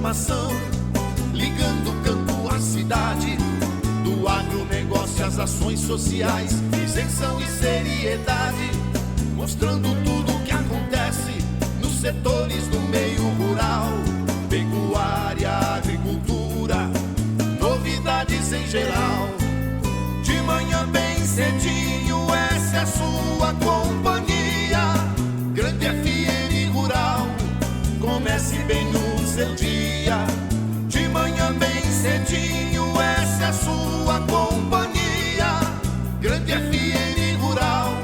informação, ligando o campo à cidade, do agronegócio às ações sociais, isenção e seriedade, mostrando tudo o que acontece nos setores do meio rural, pecuária, agricultura, novidades em geral. De manhã bem cedinho, essa é a sua companhia, Grande FM Rural. Comece bem no seu dia, de manhã bem cedinho, essa é a sua companhia, Grande FM Rural.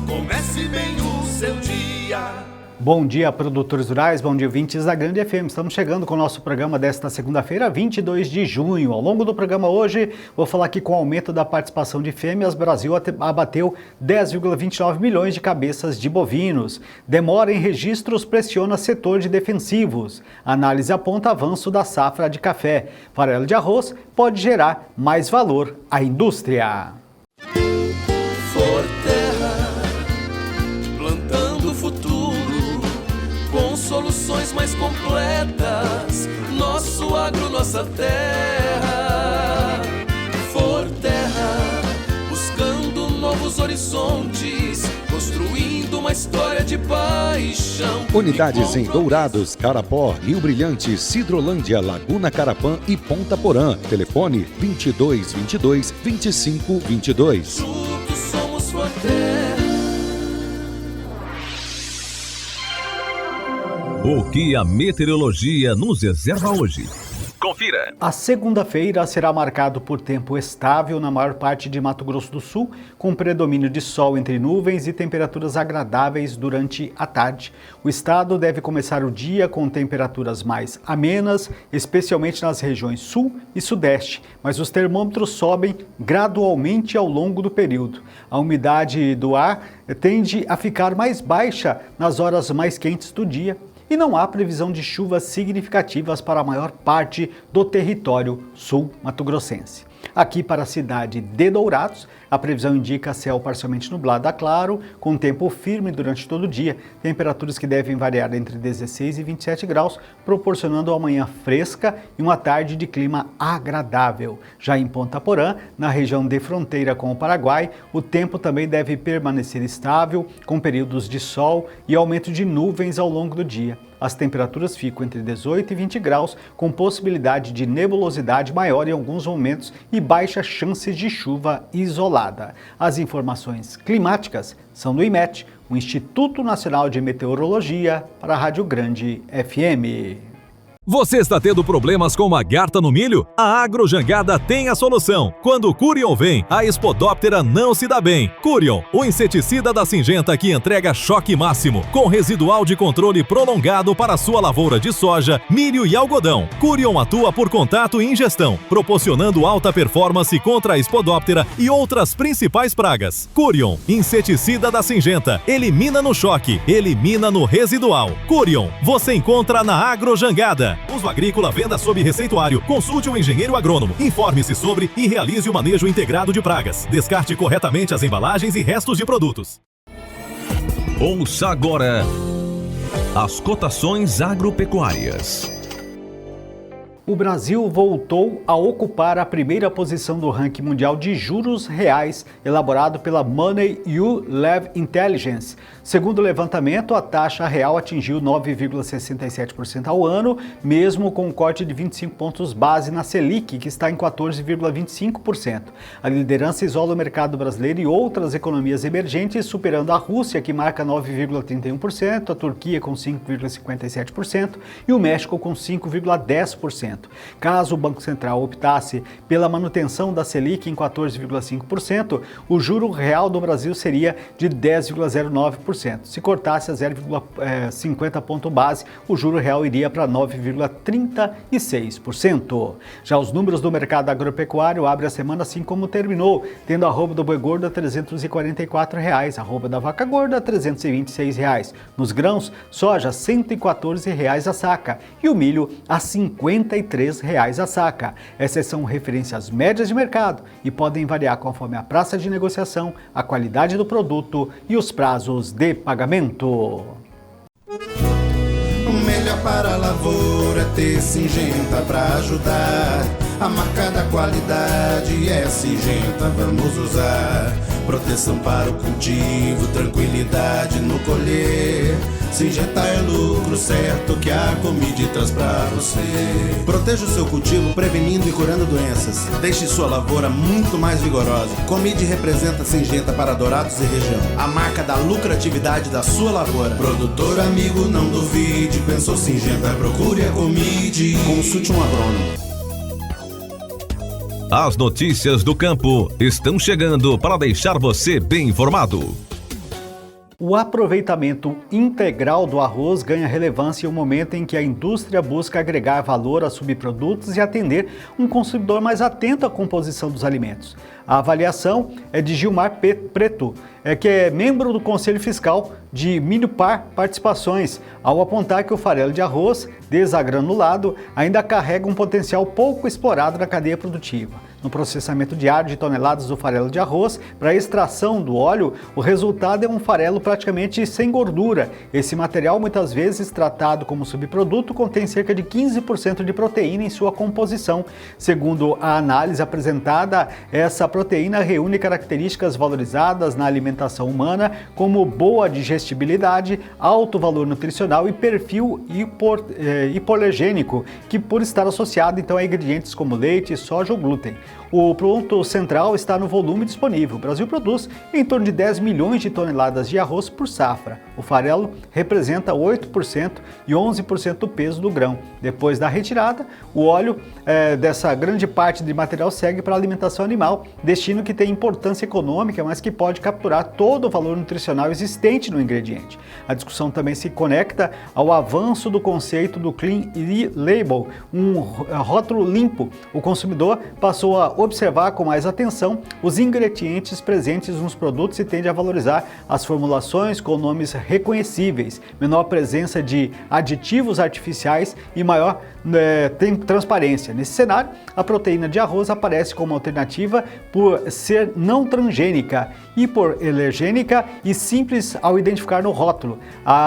Comece bem o seu dia. Bom dia, produtores rurais, bom dia, ouvintes da Grande FM. Estamos chegando com o nosso programa desta segunda-feira, 22 de junho. Ao longo do programa hoje, vou falar que com o aumento da participação de fêmeas, Brasil abateu 10,29 milhões de cabeças de bovinos. Demora em registros pressiona setor de defensivos. Análise aponta avanço da safra de café. Farelo de arroz pode gerar mais valor à indústria. Soluções mais completas, nosso agro, nossa terra. Forterra, buscando novos horizontes, construindo uma história de paixão. Unidades em Dourados, Carapó, Rio Brilhante, Sidrolândia, Laguna Carapã e Ponta Porã. Telefone 2222-2522. Juntos somos Forterra. O que a meteorologia nos reserva hoje? Confira! A segunda-feira será marcado por tempo estável na maior parte de Mato Grosso do Sul, com predomínio de sol entre nuvens e temperaturas agradáveis durante a tarde. O estado deve começar o dia com temperaturas mais amenas, especialmente nas regiões sul e sudeste, mas os termômetros sobem gradualmente ao longo do período. A umidade do ar tende a ficar mais baixa nas horas mais quentes do dia. E não há previsão de chuvas significativas para a maior parte do território sul-mato-grossense. Aqui para a cidade de Dourados, a previsão indica céu parcialmente nublado a claro, com tempo firme durante todo o dia, temperaturas que devem variar entre 16 e 27 graus, proporcionando uma manhã fresca e uma tarde de clima agradável. Já em Ponta Porã, na região de fronteira com o Paraguai, o tempo também deve permanecer estável, com períodos de sol e aumento de nuvens ao longo do dia. As temperaturas ficam entre 18 e 20 graus, com possibilidade de nebulosidade maior em alguns momentos e baixa chance de chuva isolada. As informações climáticas são do IMET, o Instituto Nacional de Meteorologia, para a Rádio Grande FM. Você está tendo problemas com uma garta no milho? A Agrojangada tem a solução. Quando o Curion vem, a Spodoptera não se dá bem. Curion, o inseticida da Syngenta que entrega choque máximo, com residual de controle prolongado para sua lavoura de soja, milho e algodão. Curion atua por contato e ingestão, proporcionando alta performance contra a Spodoptera e outras principais pragas. Curion, inseticida da Syngenta, elimina no choque, elimina no residual. Curion, você encontra na Agrojangada. Uso agrícola, venda sob receituário. Consulte um engenheiro agrônomo. Informe-se sobre e realize o manejo integrado de pragas. Descarte corretamente as embalagens e restos de produtos. Ouça agora as cotações agropecuárias. O Brasil voltou a ocupar a primeira posição do ranking mundial de juros reais, elaborado pela Money You Lev Intelligence. Segundo o levantamento, a taxa real atingiu 9,67% ao ano, mesmo com um corte de 25 pontos base na Selic, que está em 14,25%. A liderança isola o mercado brasileiro e outras economias emergentes, superando a Rússia, que marca 9,31%, a Turquia com 5,57% e o México com 5,10%. Caso o Banco Central optasse pela manutenção da Selic em 14,5%, o juro real do Brasil seria de 10,09%. Se cortasse a 0,50 ponto base, o juro real iria para 9,36%. Já os números do mercado agropecuário abrem a semana assim como terminou, tendo a arroba do boi gordo a R$ 344, a arroba da vaca gorda a R$ 326. Nos grãos, soja R$ 114 a saca e o milho a R$ 53 a saca. Essas são referências médias de mercado e podem variar conforme a praça de negociação, a qualidade do produto e os prazos de pagamento. O melhor para a lavoura é ter Syngenta pra ajudar. A marca da qualidade é Syngenta, vamos usar. Proteção para o cultivo, tranquilidade no colher. Syngenta é lucro certo que a Comid traz pra você. Proteja o seu cultivo prevenindo e curando doenças. Deixe sua lavoura muito mais vigorosa. Comid representa Syngenta para Dourados e região, a marca da lucratividade da sua lavoura. Produtor amigo, não duvide, pensou Syngenta, procure a Comid. Consulte um agrônomo. As notícias do campo estão chegando para deixar você bem informado. O aproveitamento integral do arroz ganha relevância em um momento em que a indústria busca agregar valor a subprodutos e atender um consumidor mais atento à composição dos alimentos. A avaliação é de Gilmar Preto, que é membro do Conselho Fiscal de Milhopar Participações, ao apontar que o farelo de arroz desagranulado ainda carrega um potencial pouco explorado na cadeia produtiva. No processamento diário de toneladas do farelo de arroz para a extração do óleo, o resultado é um farelo praticamente sem gordura. Esse material, muitas vezes tratado como subproduto, contém cerca de 15% de proteína em sua composição. Segundo a análise apresentada, essa proteína reúne características valorizadas na alimentação humana, como boa digestibilidade, alto valor nutricional e perfil hipoalergênico, que por estar associado então a ingredientes como leite, soja ou glúten. O ponto central está no volume disponível. O Brasil produz em torno de 10 milhões de toneladas de arroz por safra. O farelo representa 8% e 11% do peso do grão. Depois da retirada, o óleo dessa grande parte de material segue para a alimentação animal, destino que tem importância econômica, mas que pode capturar todo o valor nutricional existente no ingrediente. A discussão também se conecta ao avanço do conceito do Clean Label, um rótulo limpo. O consumidor passou a observar com mais atenção os ingredientes presentes nos produtos e tende a valorizar as formulações com nomes reconhecíveis, menor presença de aditivos artificiais e maior transparência. Nesse cenário, a proteína de arroz aparece como alternativa por ser não transgênica, hipoalergênica e simples ao identificar no rótulo.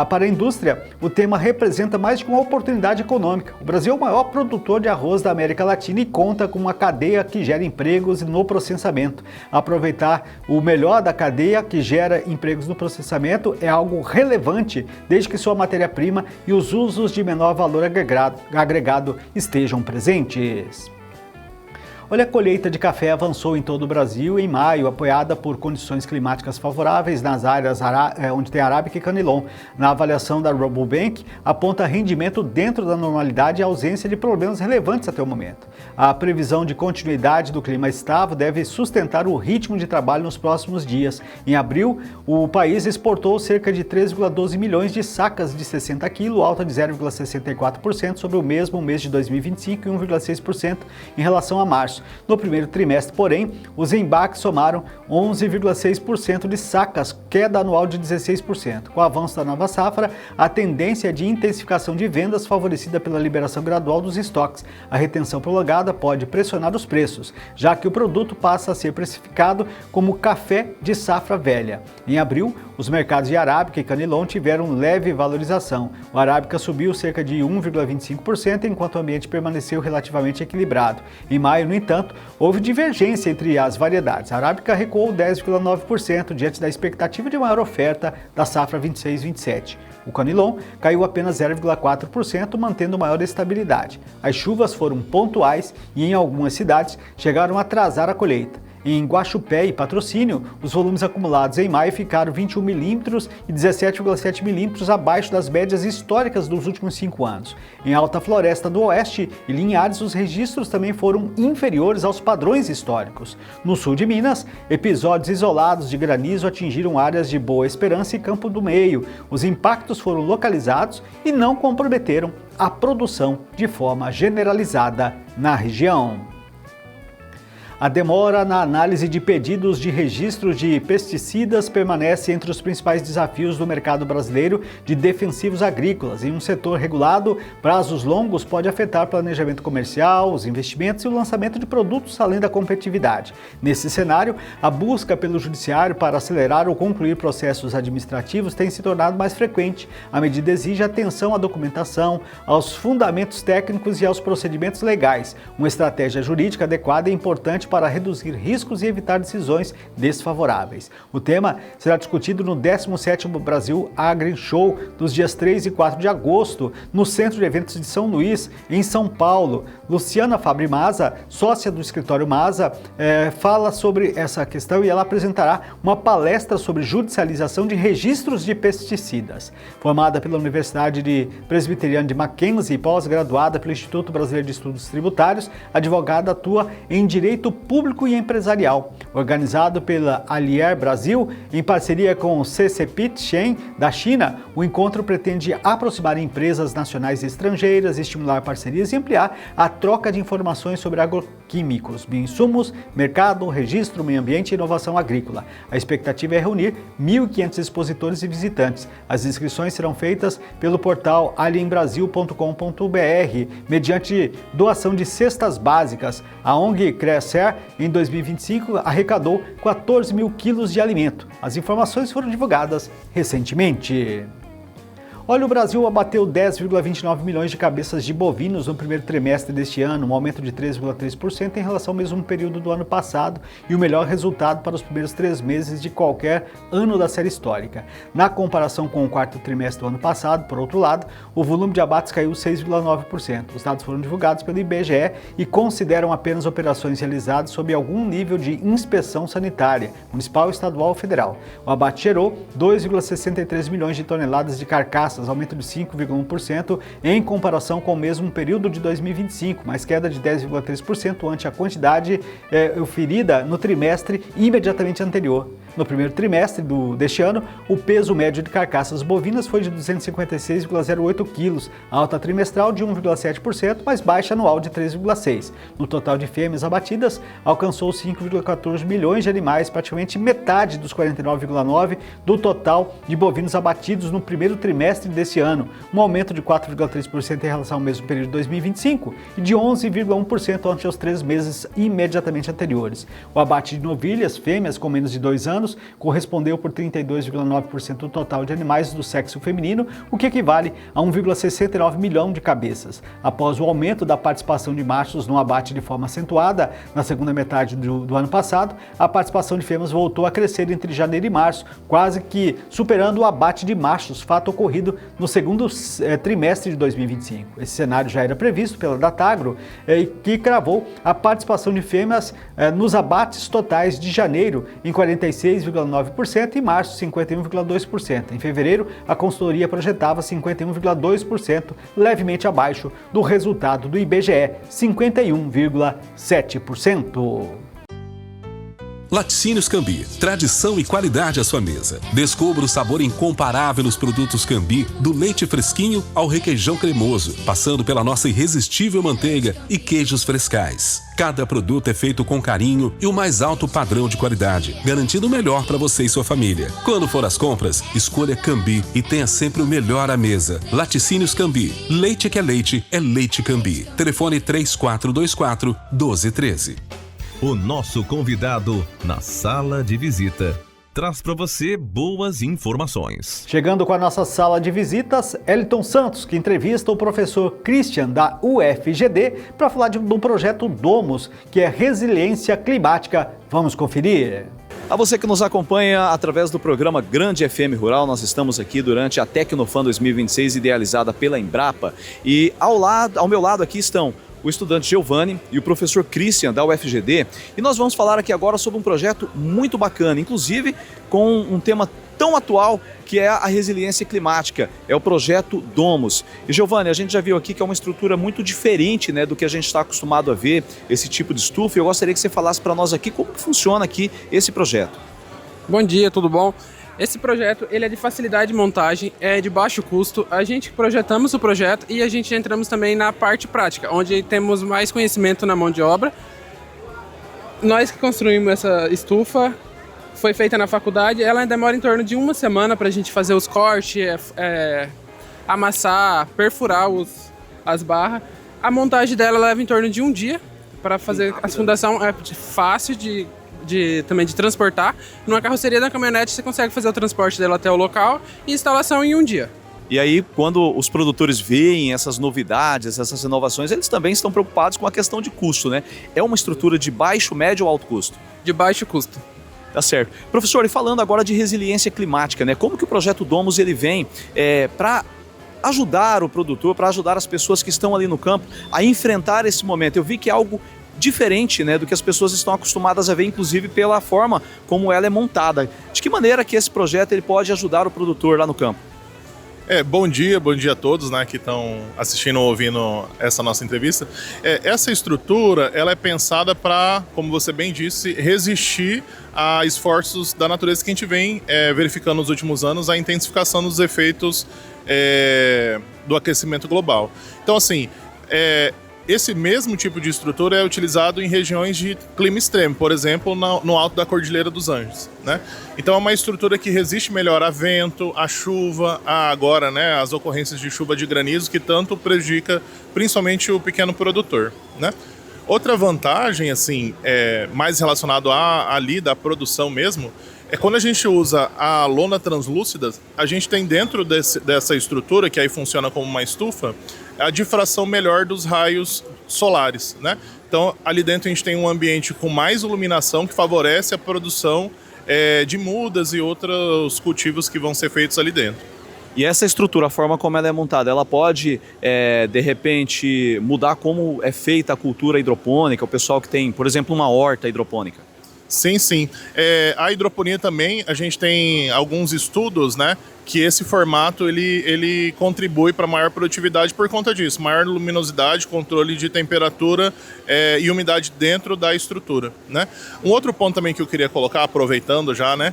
Para a indústria, o tema representa mais de uma oportunidade econômica. O Brasil é o maior produtor de arroz da América Latina e conta com uma cadeia que gera empregos no processamento. Aproveitar o melhor da cadeia que gera empregos no processamento é algo relevante, desde que sua matéria-prima e os usos de menor valor agregado estejam presentes. Olha, a colheita de café avançou em todo o Brasil em maio, apoiada por condições climáticas favoráveis nas áreas onde tem arábica e canilon. Na avaliação da Rabobank, aponta rendimento dentro da normalidade e ausência de problemas relevantes até o momento. A previsão de continuidade do clima estável deve sustentar o ritmo de trabalho nos próximos dias. Em abril, o país exportou cerca de 3,12 milhões de sacas de 60 kg, alta de 0,64% sobre o mesmo mês de 2025 e 1,6% em relação a março. No primeiro trimestre, porém, os embarques somaram 11,6% de sacas, queda anual de 16%. Com o avanço da nova safra, a tendência é de intensificação de vendas favorecida pela liberação gradual dos estoques. A retenção prolongada pode pressionar os preços, já que o produto passa a ser precificado como café de safra velha. Em abril, os mercados de arábica e canilon tiveram leve valorização. O arábica subiu cerca de 1,25%, enquanto o ambiente permaneceu relativamente equilibrado. Em maio, no entanto, houve divergência entre as variedades. A arábica recuou 10,9% diante da expectativa de maior oferta da safra 26-27. O canilon caiu apenas 0,4%, mantendo maior estabilidade. As chuvas foram pontuais e em algumas cidades chegaram a atrasar a colheita. Em Guaxupé e Patrocínio, os volumes acumulados em maio ficaram 21 milímetros e 17,7 milímetros abaixo das médias históricas dos últimos 5 anos. Em Alta Floresta do Oeste e Linhares, os registros também foram inferiores aos padrões históricos. No sul de Minas, episódios isolados de granizo atingiram áreas de Boa Esperança e Campo do Meio. Os impactos foram localizados e não comprometeram a produção de forma generalizada na região. A demora na análise de pedidos de registro de pesticidas permanece entre os principais desafios do mercado brasileiro de defensivos agrícolas. Em um setor regulado, prazos longos podem afetar o planejamento comercial, os investimentos e o lançamento de produtos além da competitividade. Nesse cenário, a busca pelo judiciário para acelerar ou concluir processos administrativos tem se tornado mais frequente. A medida exige atenção à documentação, aos fundamentos técnicos e aos procedimentos legais. Uma estratégia jurídica adequada é importante para reduzir riscos e evitar decisões desfavoráveis. O tema será discutido no 17º Brasil Agri Show, dos dias 3 e 4 de agosto, no Centro de Eventos de São Luís, em São Paulo. Luciana Fabri Maza, sócia do escritório Maza, fala sobre essa questão e ela apresentará uma palestra sobre judicialização de registros de pesticidas. Formada pela Universidade Presbiteriana de Mackenzie e pós-graduada pelo Instituto Brasileiro de Estudos Tributários, a advogada atua em direito público e empresarial. Organizado pela Alier Brasil, em parceria com o CCPIT Shen da China, o encontro pretende aproximar empresas nacionais e estrangeiras, estimular parcerias e ampliar a troca de informações sobre agroquímicos, bioinsumos, mercado, registro, meio ambiente e inovação agrícola. A expectativa é reunir 1.500 expositores e visitantes. As inscrições serão feitas pelo portal alienbrasil.com.br, mediante doação de cestas básicas. A ONG Crescer, em 2025, arrecadou 14 mil quilos de alimento. As informações foram divulgadas recentemente. Olha, o Brasil abateu 10,29 milhões de cabeças de bovinos no primeiro trimestre deste ano, um aumento de 3,3% em relação ao mesmo período do ano passado e o melhor resultado para os primeiros 3 meses de qualquer ano da série histórica. Na comparação com o quarto trimestre do ano passado, por outro lado, o volume de abates caiu 6,9%. Os dados foram divulgados pelo IBGE e consideram apenas operações realizadas sob algum nível de inspeção sanitária, municipal, estadual ou federal. O abate gerou 2,63 milhões de toneladas de carcaças, aumento de 5,1% em comparação com o mesmo período de 2025, mas queda de 10,3% ante a quantidade oferida no trimestre imediatamente anterior. No primeiro trimestre deste ano, o peso médio de carcaças bovinas foi de 256,08 quilos, alta trimestral de 1,7%, mas baixa anual de 3,6%. No total de fêmeas abatidas, alcançou 5,14 milhões de animais, praticamente metade dos 49,9% do total de bovinos abatidos no primeiro trimestre deste ano, um aumento de 4,3% em relação ao mesmo período de 2025 e de 11,1% ante os 3 meses imediatamente anteriores. O abate de novilhas fêmeas com menos de 2 anos correspondeu por 32,9% do total de animais do sexo feminino, o que equivale a 1,69 milhão de cabeças. Após o aumento da participação de machos no abate de forma acentuada na segunda metade do ano passado, a participação de fêmeas voltou a crescer entre janeiro e março, quase que superando o abate de machos, fato ocorrido no segundo trimestre de 2025. Esse cenário já era previsto pela Datagro, que cravou a participação de fêmeas nos abates totais de janeiro em 46,9% e março 51,2%. Em fevereiro, a consultoria projetava 51,2%, levemente abaixo do resultado do IBGE, 51,7%. Laticínios Cambi, tradição e qualidade à sua mesa. Descubra o sabor incomparável nos produtos Cambi, do leite fresquinho ao requeijão cremoso, passando pela nossa irresistível manteiga e queijos frescais. Cada produto é feito com carinho e o mais alto padrão de qualidade, garantindo o melhor para você e sua família. Quando for às compras, escolha Cambi e tenha sempre o melhor à mesa. Laticínios Cambi, leite que é Leite Cambi. Telefone 3424-1213. O nosso convidado na sala de visita traz para você boas informações. Chegando com a nossa sala de visitas, Elton Santos, que entrevista o professor Christian da UFGD para falar do projeto Domus, que é resiliência climática. Vamos conferir? A você que nos acompanha através do programa Grande FM Rural, nós estamos aqui durante a Tecnofan 2026, idealizada pela Embrapa, e ao meu lado aqui estão o estudante Giovanni e o professor Christian da UFGD, e nós vamos falar aqui agora sobre um projeto muito bacana, inclusive com um tema tão atual que é a resiliência climática, é o projeto Domus. E Giovanni, a gente já viu aqui que é uma estrutura muito diferente, né, do que a gente está acostumado a ver, esse tipo de estufa, e eu gostaria que você falasse para nós aqui como que funciona aqui esse projeto. Bom dia, tudo bom? Esse projeto ele é de facilidade de montagem, é de baixo custo. A gente projetamos o projeto e a gente entramos também na parte prática, onde temos mais conhecimento na mão de obra. Nós que construímos essa estufa, foi feita na faculdade, ela demora em torno de uma semana para a gente fazer os cortes, amassar, perfurar as barras. A montagem dela leva em torno de um dia para fazer a fundação, é fácil também de transportar. Numa carroceria da caminhonete você consegue fazer o transporte dela até o local e instalação em um dia. E aí, quando os produtores veem essas novidades, essas inovações, eles também estão preocupados com a questão de custo, né? É uma estrutura de baixo, médio ou alto custo? De baixo custo. Tá certo. Professor, e falando agora de resiliência climática, né? Como que o Projeto Domus ele vem para ajudar o produtor, para ajudar as pessoas que estão ali no campo a enfrentar esse momento? Eu vi que é algo diferente, né, do que as pessoas estão acostumadas a ver, inclusive pela forma como ela é montada. De que maneira que esse projeto ele pode ajudar o produtor lá no campo? Bom dia a todos, né, que estão assistindo ou ouvindo essa nossa entrevista. Essa estrutura ela é pensada para, como você bem disse, resistir a esforços da natureza que a gente vem verificando nos últimos anos, a intensificação dos efeitos do aquecimento global. Então, assim, esse mesmo tipo de estrutura é utilizado em regiões de clima extremo, por exemplo, no alto da Cordilheira dos Andes, né? Então é uma estrutura que resiste melhor a vento, a chuva, agora, né, as ocorrências de chuva de granizo que tanto prejudica principalmente o pequeno produtor, né? Outra vantagem, assim, mais relacionado ali da produção mesmo, é quando a gente usa a lona translúcida, a gente tem dentro dessa estrutura, que aí funciona como uma estufa, a difração melhor dos raios solares, né? Então, ali dentro a gente tem um ambiente com mais iluminação que favorece a produção de mudas e outros cultivos que vão ser feitos ali dentro. E essa estrutura, a forma como ela é montada, ela pode, de repente, mudar como é feita a cultura hidropônica, o pessoal que tem, por exemplo, uma horta hidropônica? Sim, sim. A hidroponia também, a gente tem alguns estudos, né, que esse formato ele contribui para maior produtividade por conta disso, maior luminosidade, controle de temperatura e umidade dentro da estrutura, né? Um outro ponto também que eu queria colocar, aproveitando já, né,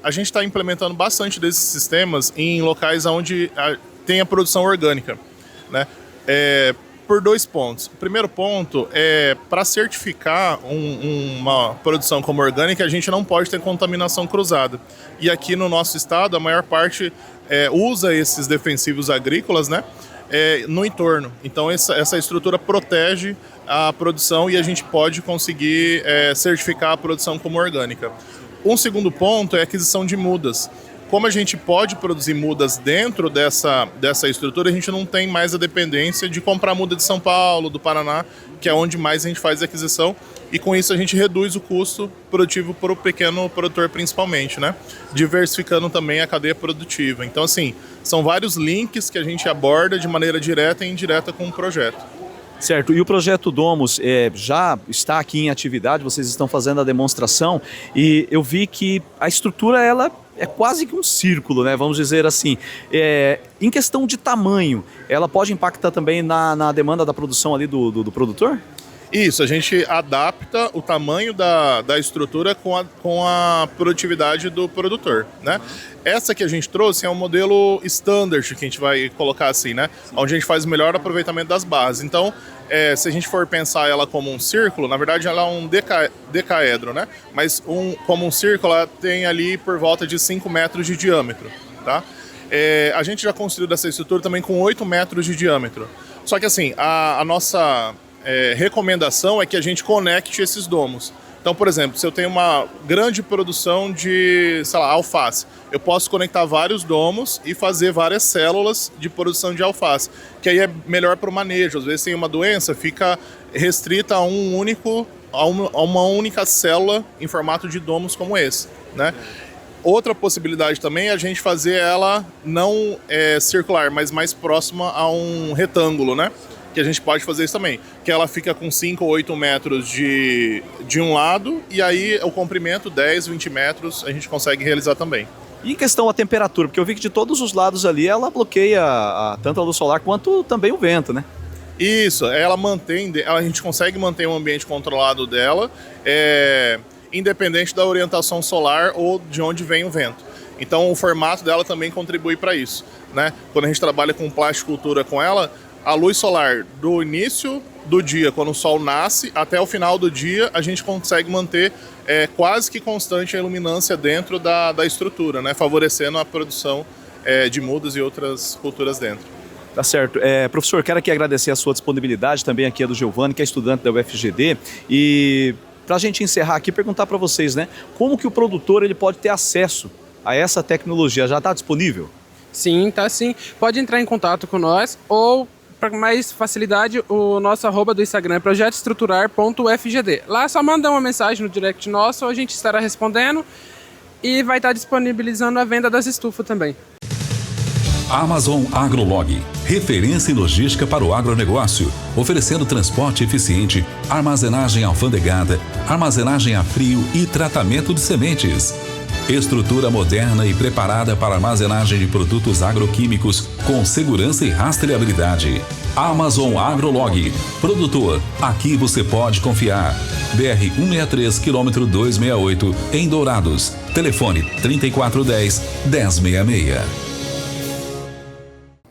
a gente está implementando bastante desses sistemas em locais onde tem a produção orgânica, né? Por dois pontos. O primeiro ponto é para certificar uma produção como orgânica, a gente não pode ter contaminação cruzada. E aqui no nosso estado, a maior parte usa esses defensivos agrícolas, né, no entorno. Então essa estrutura protege a produção e a gente pode conseguir certificar a produção como orgânica. Um segundo ponto é a aquisição de mudas. Como a gente pode produzir mudas dentro dessa estrutura, a gente não tem mais a dependência de comprar muda de São Paulo, do Paraná, que é onde mais a gente faz a aquisição, e com isso a gente reduz o custo produtivo para o pequeno produtor principalmente, né? Diversificando também a cadeia produtiva. Então, assim, são vários links que a gente aborda de maneira direta e indireta com o projeto. Certo, e o Projeto Domus já está aqui em atividade, vocês estão fazendo a demonstração, e eu vi que a estrutura ela é quase que um círculo, né? Vamos dizer assim. Em questão de tamanho, ela pode impactar também na demanda da produção ali do produtor? Isso, a gente adapta o tamanho da estrutura com a produtividade do produtor, né? Essa que a gente trouxe é um modelo standard, que a gente vai colocar assim, né? Onde a gente faz o melhor aproveitamento das bases. Então, se a gente for pensar ela como um círculo, na verdade ela é um decaedro, né? Mas como um círculo, ela tem ali por volta de 5 metros de diâmetro, tá? A gente já construiu essa estrutura também com 8 metros de diâmetro. Só que assim, a nossa recomendação é que a gente conecte esses domos. Então, por exemplo, se eu tenho uma grande produção de, sei lá, alface, eu posso conectar vários domos e fazer várias células de produção de alface, que aí é melhor para o manejo. Às vezes tem uma doença, fica restrita a uma única célula em formato de domos como esse, né? Outra possibilidade também é a gente fazer ela não circular, mas mais próxima a um retângulo, né? Que a gente pode fazer isso também, que ela fica com 5 ou 8 metros de um lado, e aí o comprimento, 10, 20 metros, a gente consegue realizar também. E em questão da temperatura, porque eu vi que de todos os lados ali ela bloqueia tanto a luz solar quanto também o vento, né? Isso, a gente consegue manter um ambiente controlado dela, independente da orientação solar ou de onde vem o vento. Então o formato dela também contribui para isso, né? Quando a gente trabalha com plasticultura com ela, a luz solar do início do dia, quando o sol nasce, até o final do dia, a gente consegue manter quase que constante a iluminância dentro da estrutura, né? Favorecendo a produção de mudas e outras culturas dentro. Tá certo. Professor, quero aqui agradecer a sua disponibilidade, também aqui a do Giovanni, que é estudante da UFGD, e para a gente encerrar aqui, perguntar para vocês, né, como que o produtor ele pode ter acesso a essa tecnologia? Já está disponível? Sim, tá sim. Pode entrar em contato com nós ou, para mais facilidade, o nosso @ do Instagram é projetoestruturar.ufgd. Lá é só manda uma mensagem no direct nosso, a gente estará respondendo e vai estar disponibilizando a venda das estufas também. Amazon AgroLog, referência em logística para o agronegócio, oferecendo transporte eficiente, armazenagem alfandegada, armazenagem a frio e tratamento de sementes. Estrutura moderna e preparada para armazenagem de produtos agroquímicos com segurança e rastreabilidade. Amazon AgroLog. Produtor, aqui você pode confiar. BR 163, quilômetro 268, em Dourados. Telefone 3410-1066.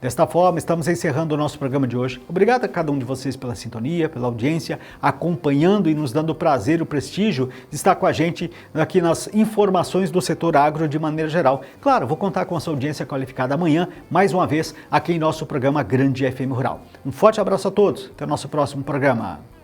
Desta forma, estamos encerrando o nosso programa de hoje. Obrigado a cada um de vocês pela sintonia, pela audiência, acompanhando e nos dando o prazer, o prestígio de estar com a gente aqui nas informações do setor agro de maneira geral. Claro, vou contar com a sua audiência qualificada amanhã, mais uma vez, aqui em nosso programa Grande FM Rural. Um forte abraço a todos, até o nosso próximo programa.